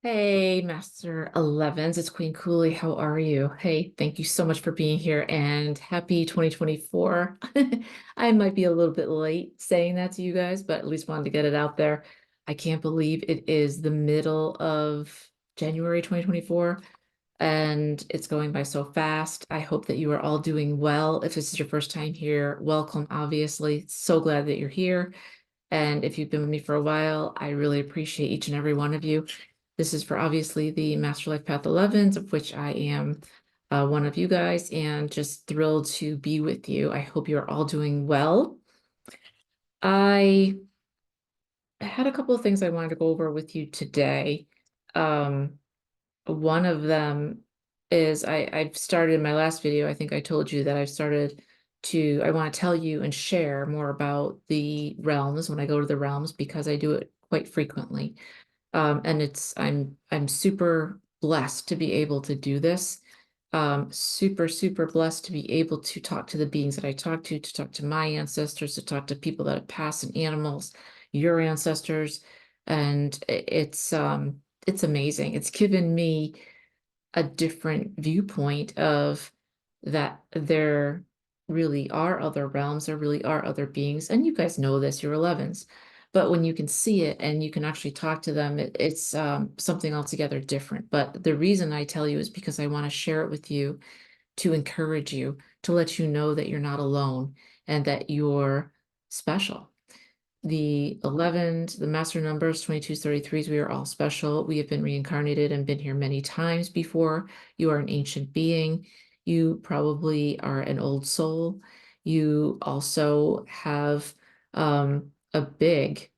Hey, Master 11s, it's Queen Kuli. How are you? Hey, thank you so much for being here and happy 2024. I might be a little bit late saying that to you guys, but at least wanted to get it out there. I can't believe it is the middle of January 2024 and it's going by so fast. I hope that you are all doing well. If this is your first time here, welcome, obviously. So glad that you're here. And if you've been with me for a while, I really appreciate each and every one of you. This is for obviously the Master Life Path 11s, of which I am one of you guys, and just thrilled to be with you. I hope you're all doing well. I had a couple of things I wanted to go over with you today. One of them is I've started in my last video, I think I told you that I want to tell you and share more about the realms when I go to the realms because I do it quite frequently. And I'm super blessed to be able to do this. Super blessed to be able to talk to the beings that I to talk to my ancestors, to talk to people that have passed and animals, your ancestors. And it's amazing. It's given me a different viewpoint of that there really are other realms, there really are other beings. And you guys know this, you're 11s. But when you can see it and you can actually talk to them, it's something altogether different. But the reason I tell you is because I want to share it with you to encourage you, to let you know that you're not alone and that you're special. The 11s, the master numbers, 22s, 33s, we are all special. We have been reincarnated and been here many times before. You are an ancient being. You probably are an old soul. You also have a big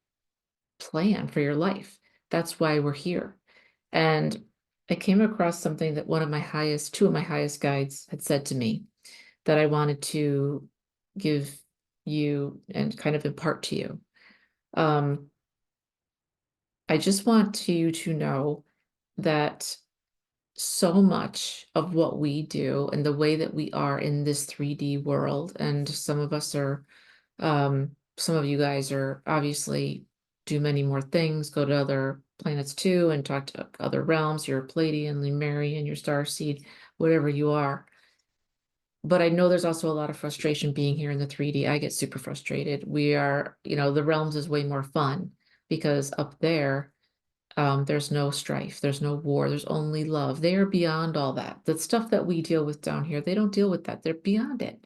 plan for your life. That's why we're here. And I came across something that two of my highest guides had said to me that I wanted to give you and kind of impart to you. Um, I just want you to know that so much of what we do and the way that we are in this 3D world, and some of you guys are obviously do many more things, go to other planets too, and talk to other realms, your Pleiadian, Lemurian, your star seed, whatever you are. But I know there's also a lot of frustration being here in the 3D. I get super frustrated. The realms is way more fun because up there, there's no strife, there's no war, there's only love. They are beyond all that. The stuff that we deal with down here, they don't deal with that. They're beyond it.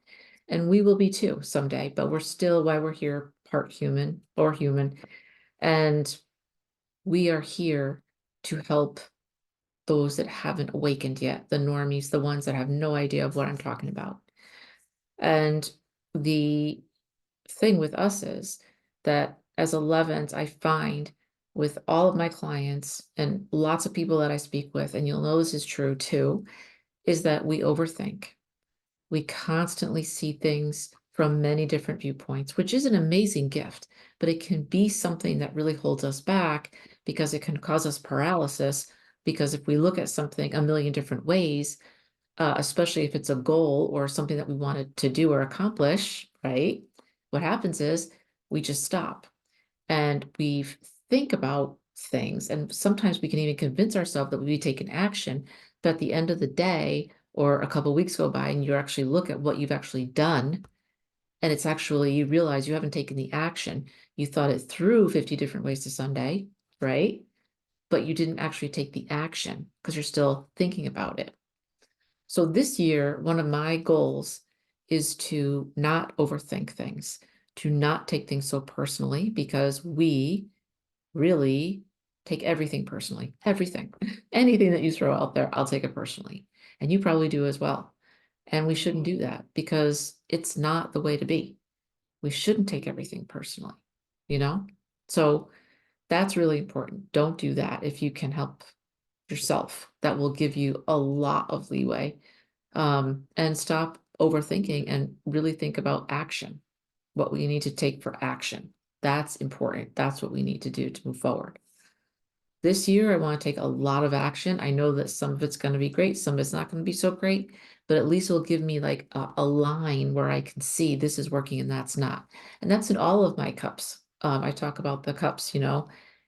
And we will be too someday, but we're still, why we're here, part human or human. And we are here to help those that haven't awakened yet, the normies, the ones that have no idea of what I'm talking about. And the thing with us is that as 11s, I find with all of my clients and lots of people that I speak with, and you'll know this is true too, is that we overthink. We constantly see things from many different viewpoints, which is an amazing gift, but it can be something that really holds us back because it can cause us paralysis. Because if we look at something a million different ways, especially if it's a goal or something that we wanted to do or accomplish, right? What happens is we just stop and we think about things. And sometimes we can even convince ourselves that we taken action. But at the end of the day, or a couple of weeks go by and you actually look at what you've actually done, and it's actually, you realize you haven't taken the action. You thought it through 50 different ways to Sunday, right? But you didn't actually take the action because you're still thinking about it. So this year, one of my goals is to not overthink things, to not take things so personally, because we really take everything personally, everything, anything that you throw out there, I'll take it personally. And you probably do as well. And we shouldn't do that because it's not the way to be. We shouldn't take everything personally, you know? So that's really important. Don't do that if you can help yourself. That will give you a lot of leeway. And stop overthinking and really think about action, what we need to take for action. That's important. That's what we need to do to move forward. This year, I want to take a lot of action. I know that some of it's going to be great, some of it's not going to be so great, but at least it'll give me like a line where I can see this is working and that's not. And that's in all of my cups. I talk about the cups,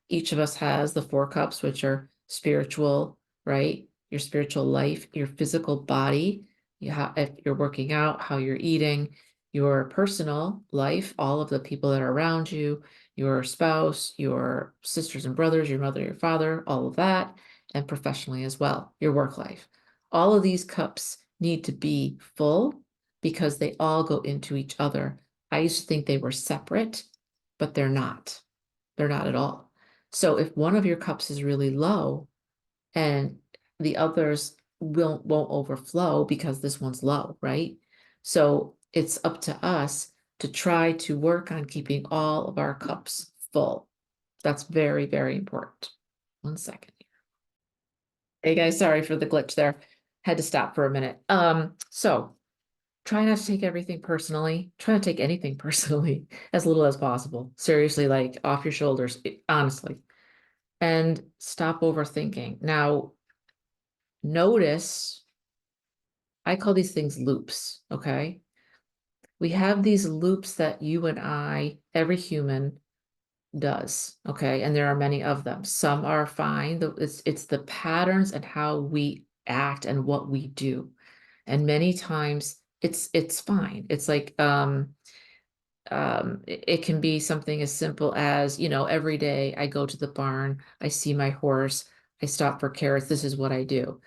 each of us has the 4 cups, which are spiritual, right? Your spiritual life, your physical body, if you're working out, how you're eating, your personal life, all of the people that are around you, your spouse, your sisters and brothers, your mother, your father, all of that, and professionally as well, your work life. All of these cups need to be full because they all go into each other. I used to think they were separate, but they're not. They're not at all. So if one of your cups is really low and the others won't overflow because this one's low, right? So it's up to us to try to work on keeping all of our cups full. That's very, very important. 1 second. Hey guys, sorry for the glitch there. Had to stop for a minute. So try not to take everything personally. Try to take anything personally as little as possible. Seriously, like off your shoulders, honestly. And stop overthinking. Now, notice, I call these things loops, okay? We have these loops that you and I, every human does, okay? And there are many of them. Some are fine. It's the patterns and how we act and what we do. And many times it's fine. It's like it can be something as simple as, every day I go to the barn, I see my horse, I stop for carrots, this is what I do.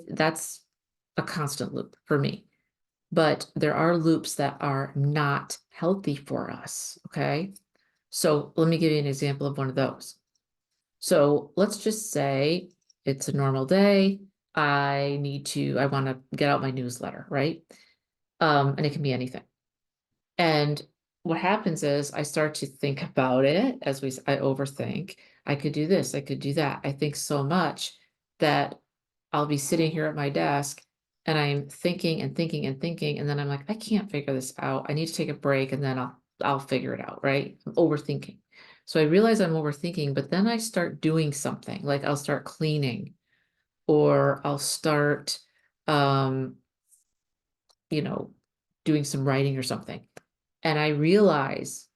That's a constant loop for me. But there are loops that are not healthy for us, okay? So let me give you an example of one of those. So let's just say it's a normal day. I want to get out my newsletter, right? And it can be anything. And what happens is I start to think about it I overthink. I could do this, I could do that. I think so much that I'll be sitting here at my desk and I'm thinking and thinking and thinking. And then I'm like, I can't figure this out. I need to take a break and then I'll figure it out, right? I'm overthinking. So I realize I'm overthinking, but then I start doing something, like I'll start cleaning or I'll start um, you know, doing some writing or something. And I realize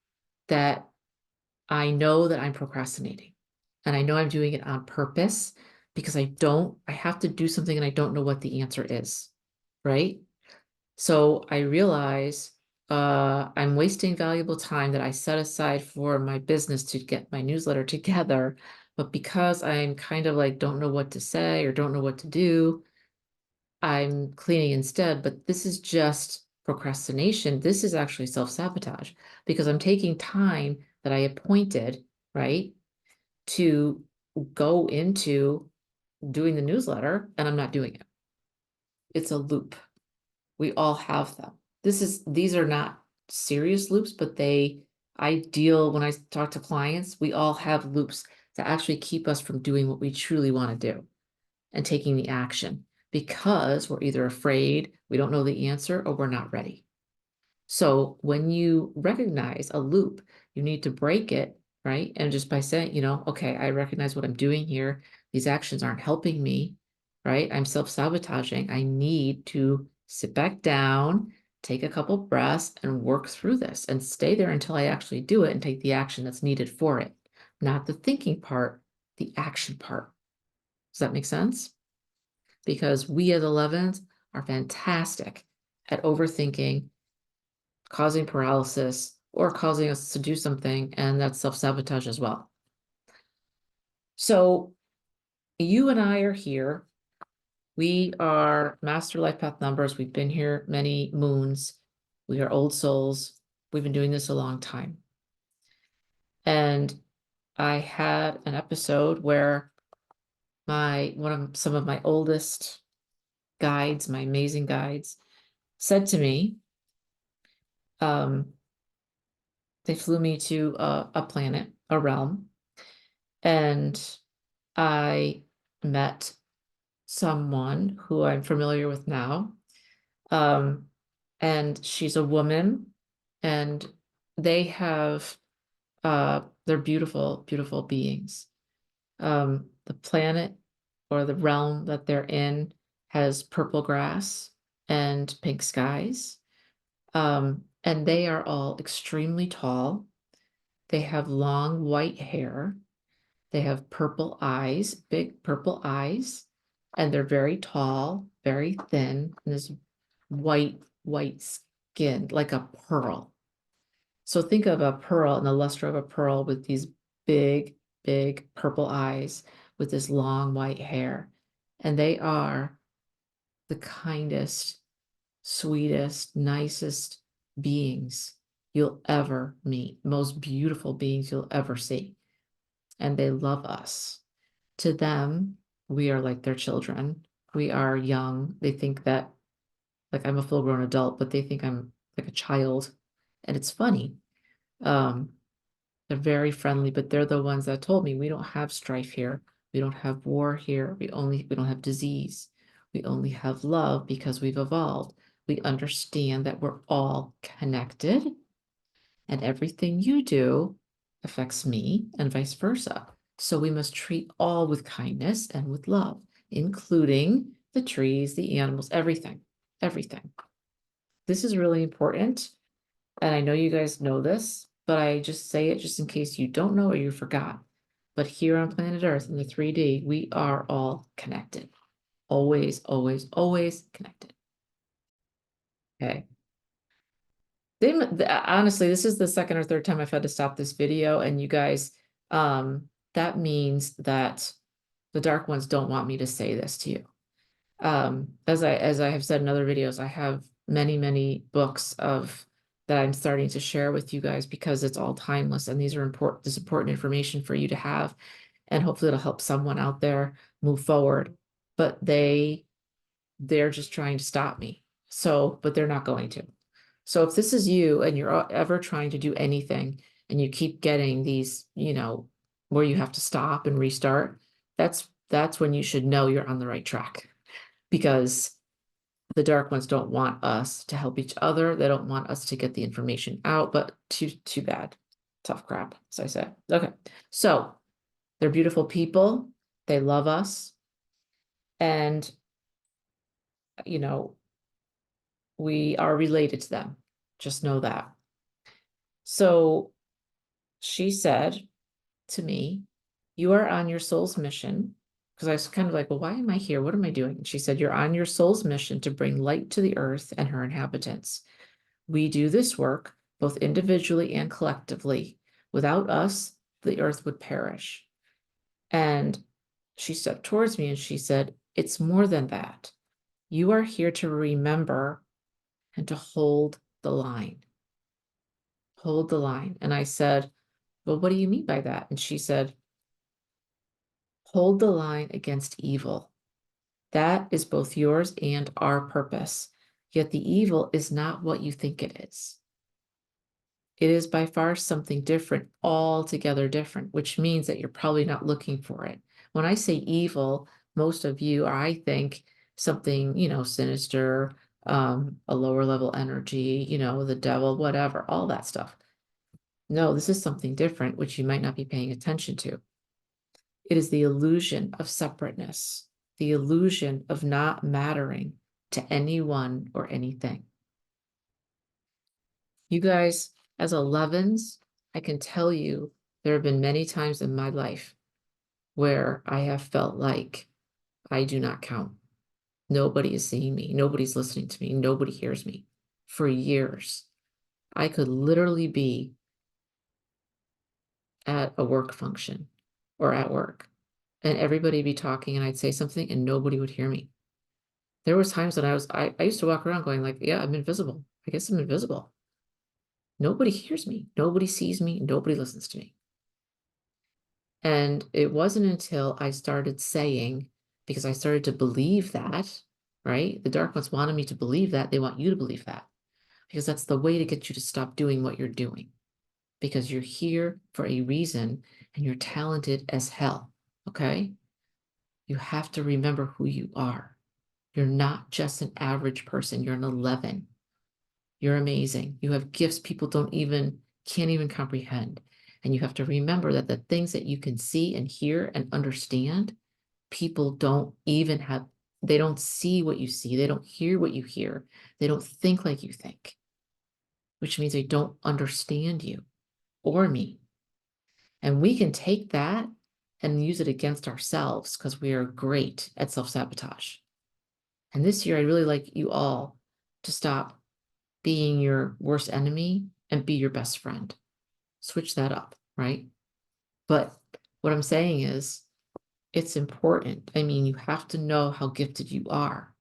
that I know that I'm procrastinating and I know I'm doing it on purpose because I have to do something and I don't know what the answer is, right? So I realize I'm wasting valuable time that I set aside for my business to get my newsletter together. But because I'm kind of like, don't know what to say or don't know what to do, I'm cleaning instead, but this is just procrastination. This is actually self-sabotage because I'm taking time that I appointed, right, to go into doing the newsletter and I'm not doing it. It's a loop. We all have them. These are not serious loops, but when I talk to clients, we all have loops that actually keep us from doing what we truly want to do and taking the action because we're either afraid, we don't know the answer, or we're not ready. So when you recognize a loop, you need to break it, right? And just by saying, okay, I recognize what I'm doing here. These actions aren't helping me, right? I'm self-sabotaging. I need to sit back down, take a couple breaths, and work through this and stay there until I actually do it and take the action that's needed for it. Not the thinking part, the action part. Does that make sense? Because we as 11s are fantastic at overthinking, causing paralysis, or causing us to do something, and that's self-sabotage as well. So you and I are here. We are master life path numbers. We've been here many moons. We are old souls. We've been doing this a long time. And I had an episode where some of my oldest guides, my amazing guides, said to me, they flew me to a planet, a realm, and I met someone who I'm familiar with now. Um, and she's a woman, and they're beautiful, beautiful beings. The planet or the realm that they're in has purple grass and pink skies. And they are all extremely tall. They have long white hair. They have purple eyes, big purple eyes, and they're very tall, very thin, and this white skin, like a pearl. So think of a pearl and the luster of a pearl with these big, big purple eyes with this long white hair. And they are the kindest, sweetest, nicest beings you'll ever meet, most beautiful beings you'll ever see. And they love us. To them, we are like their children. We are young. They think that, like, I'm a full grown adult, but they think I'm like a child. And it's funny. Um, they're very friendly, but they're the ones that told me we don't have strife here. We don't have war here. We don't have disease. We only have love because we've evolved. We understand that we're all connected and everything you do affects me and vice versa. So we must treat all with kindness and with love, including the trees, the animals, everything, everything. This is really important. And I know you guys know this, but I just say it just in case you don't know or you forgot. But here on planet Earth in the 3D, we are all connected. Always, always, always connected. Okay. Honestly, this is the second or third time I've had to stop this video, and you guys, that means that the dark ones don't want me to say this to you. As I have said in other videos, I have many, many books of that I'm starting to share with you guys because it's all timeless, and these are important, this important information for you to have, and hopefully it'll help someone out there move forward. But they're just trying to stop me. So, but they're not going to. So if this is you and you're ever trying to do anything and you keep getting these, where you have to stop and restart, that's when you should know you're on the right track, because the dark ones don't want us to help each other. They don't want us to get the information out, but too bad. Tough crap, as I said. Okay. So they're beautiful people. They love us. And, we are related to them. Just know that. So she said to me, you are on your soul's mission. Because I was kind of like, well, why am I here? What am I doing? And she said, you're on your soul's mission to bring light to the earth and her inhabitants. We do this work both individually and collectively. Without us, the earth would perish. And she stepped towards me and she said, it's more than that. You are here to remember and to hold the line. Hold the line. And I said, well, what do you mean by that? And she said, hold the line against evil. That is both yours and our purpose. Yet the evil is not what you think it is. It is by far something different, altogether different, which means that you're probably not looking for it. When I say evil, most of you, I think something, sinister, a lower level energy, the devil, whatever, all that stuff. No, this is something different, which you might not be paying attention to. It is the illusion of separateness, the illusion of not mattering to anyone or anything. You guys, as 11s, I can tell you there have been many times in my life where I have felt like I do not count. Nobody is seeing me. Nobody's listening to me. Nobody hears me. For years, I could literally be at a work function or at work, and everybody be talking and I'd say something and nobody would hear me. There was times that I used to walk around going like, yeah, I'm invisible. I guess I'm invisible. Nobody hears me. Nobody sees me. Nobody listens to me. And it wasn't until I started saying, because I started to believe that, right? The dark ones wanted me to believe that. They want you to believe that, because that's the way to get you to stop doing what you're doing, because you're here for a reason and you're talented as hell. Okay. You have to remember who you are. You're not just an average person. You're an 11. You're amazing. You have gifts people can't even comprehend. And you have to remember that the things that you can see and hear and understand, people don't even have, they don't see what you see. They don't hear what you hear. They don't think like you think, which means they don't understand you or me. And we can take that and use it against ourselves because we are great at self-sabotage. And this year, I'd really like you all to stop being your worst enemy and be your best friend. Switch that up, right? But what I'm saying is, it's important. I mean, you have to know how gifted you are.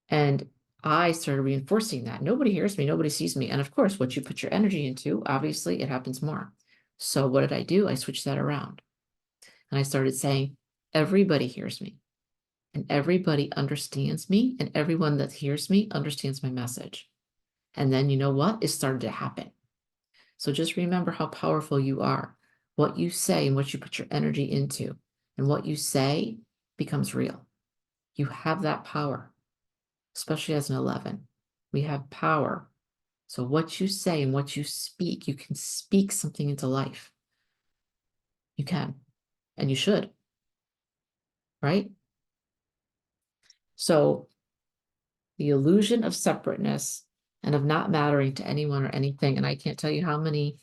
And I started reinforcing that. Nobody hears me, nobody sees me. And of course, what you put your energy into, obviously, it happens more. So what did I do? I switched that around. And I started saying, everybody hears me, and everybody understands me, and everyone that hears me understands my message. And then you know what? It started to happen. So just remember how powerful you are. What you say and what you put your energy into, and what you say becomes real. You have that power, especially as an 11. We have power. So what you say and what you speak, you can speak something into life. You can, and you should, right? So the illusion of separateness and of not mattering to anyone or anything, and I can't tell you how many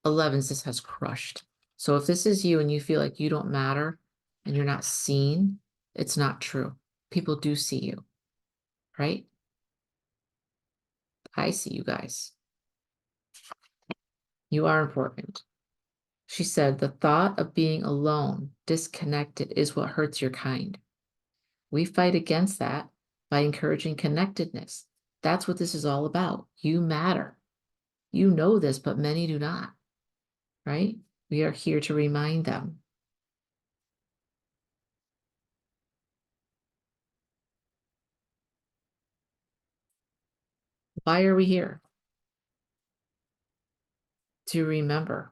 11s this has crushed. So if this is you and you feel like you don't matter and you're not seen, it's not true. People do see you, right? I see you guys. You are important. She said, the thought of being alone, disconnected, is what hurts your kind. We fight against that by encouraging connectedness. That's what this is all about. You matter. You know this, but many do not, right? We are here to remind them. Why are we here? To remember.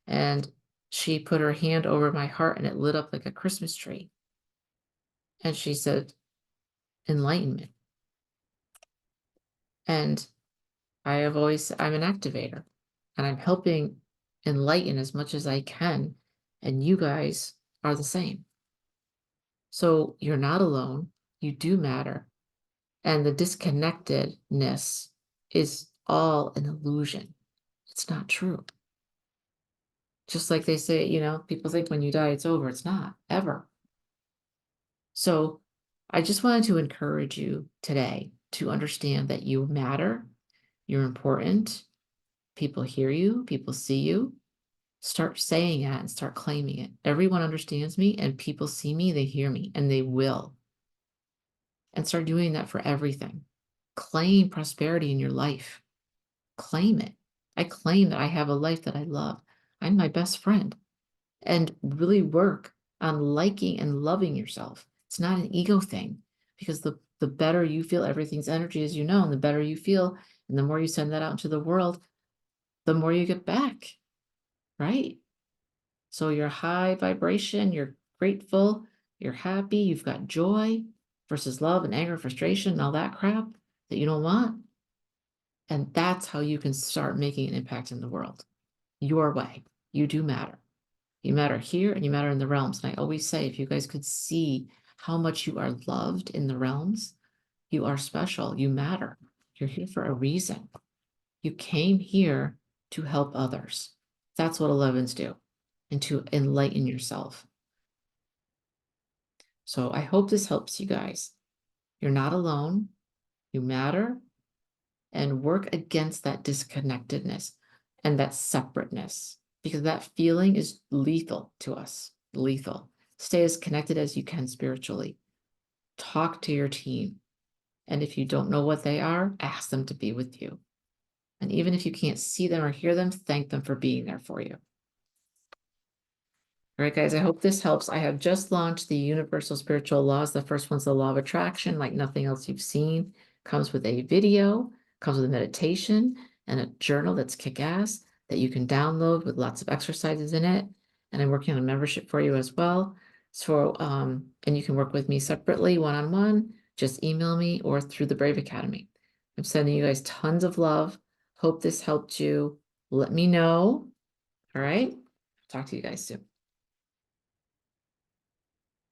And she put her hand over my heart and it lit up like a Christmas tree. And she said, enlightenment. And I'm an activator and I'm helping enlighten as much as I can. And you guys are the same. So you're not alone. You do matter. And the disconnectedness is all an illusion. It's not true. Just like they say, people think when you die, it's over. It's not, ever. So I just wanted to encourage you today to understand that you matter, you're important, people hear you, people see you. Start saying that and start claiming it. Everyone understands me and people see me, they hear me, and they will. And start doing that for everything. Claim prosperity in your life. Claim it. I claim that I have a life that I love. I'm my best friend. And really work on liking and loving yourself. It's not an ego thing, because the better you feel, everything's energy, as you know, and the better you feel, and the more you send that out into the world, the more you get back, right? So you're high vibration, you're grateful, you're happy, you've got joy versus love and anger, frustration, and all that crap that you don't want. And that's how you can start making an impact in the world. Your way. You do matter. You matter here and you matter in the realms. And I always say, if you guys could see how much you are loved in the realms, you are special. You matter. You're here for a reason. You came here to help others. That's what 11s do, and to enlighten yourself. So I hope this helps you guys. You're not alone. You matter, and work against that disconnectedness and that separateness, because that feeling is lethal to us. Lethal. Stay as connected as you can spiritually. Talk to your team. And if you don't know what they are, ask them to be with you. And even if you can't see them or hear them, thank them for being there for you. All right, guys, I hope this helps. I have just launched the Universal Spiritual Laws. The first one's the Law of Attraction, like nothing else you've seen. Comes with a video, comes with a meditation, and a journal that's kick-ass that you can download with lots of exercises in it. And I'm working on a membership for you as well. So, and you can work with me separately, one-on-one. Just email me or through the Brave Academy. I'm sending you guys tons of love. Hope this helped you. Let me know. All right. Talk to you guys soon.